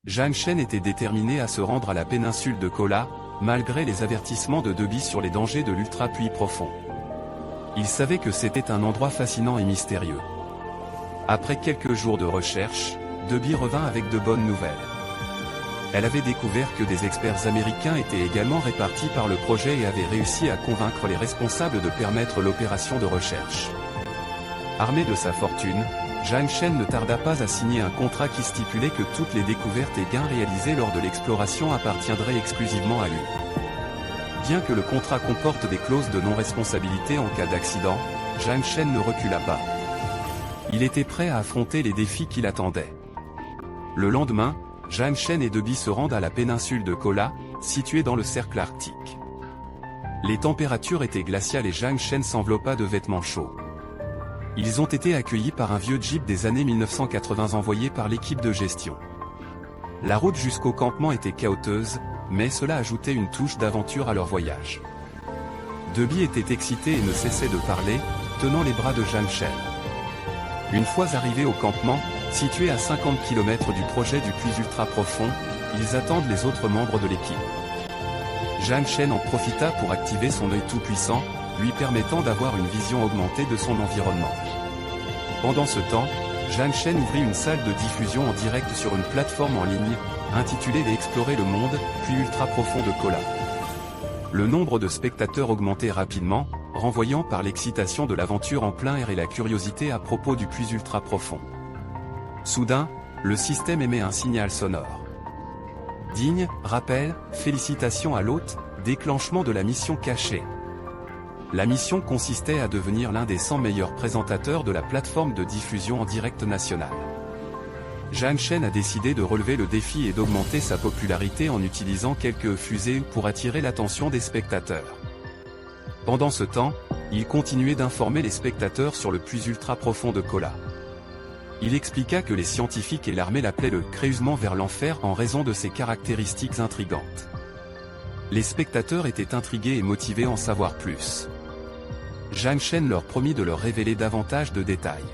Zhang Shen était déterminé à se rendre à la péninsule de Kola, malgré les avertissements de Debi sur les dangers de l'ultra-puits profond. Il savait que c'était un endroit fascinant et mystérieux. Après quelques jours de recherche, Debi revint avec de bonnes nouvelles. Elle avait découvert que des experts américains étaient également répartis par le projet et avaient réussi à convaincre les responsables de permettre l'opération de recherche. Armé de sa fortune, Zhang Shen ne tarda pas à signer un contrat qui stipulait que toutes les découvertes et gains réalisés lors de l'exploration appartiendraient exclusivement à lui. Bien que le contrat comporte des clauses de non-responsabilité en cas d'accident, Zhang Shen ne recula pas. Il était prêt à affronter les défis qui l'attendaient. Le lendemain, Zhang Shen et Debi se rendent à la péninsule de Kola, située dans le cercle arctique. Les températures étaient glaciales et Zhang Shen s'enveloppa de vêtements chauds. Ils ont été accueillis par un vieux jeep des années 1980 envoyé par l'équipe de gestion. La route jusqu'au campement était chaotique, mais cela ajoutait une touche d'aventure à leur voyage. Debi était excité et ne cessait de parler, tenant les bras de Zhang Shen. Une fois arrivés au campement, situé à 50 km du projet du puits ultra profond, ils attendent les autres membres de l'équipe. Zhang Shen en profita pour activer son œil tout-puissant, lui permettant d'avoir une vision augmentée de son environnement. Pendant ce temps, Zhang Shen ouvrit une salle de diffusion en direct sur une plateforme en ligne, intitulée Explorer le monde, puis ultra profond de Kola. Le nombre de spectateurs augmentait rapidement, renvoyant par l'excitation de l'aventure en plein air et la curiosité à propos du puits ultra profond. Soudain, le système émet un signal sonore. Digne, rappel, félicitations à l'hôte, déclenchement de la mission cachée. La mission consistait à devenir l'un des 100 meilleurs présentateurs de la plateforme de diffusion en direct nationale. Zhang Shen a décidé de relever le défi et d'augmenter sa popularité en utilisant quelques fusées pour attirer l'attention des spectateurs. Pendant ce temps, il continuait d'informer les spectateurs sur le puits ultra profond de Kola. Il expliqua que les scientifiques et l'armée l'appelaient le creusement vers l'enfer en raison de ses caractéristiques intrigantes. Les spectateurs étaient intrigués et motivés à en savoir plus. Zhang Shen leur promit de leur révéler davantage de détails.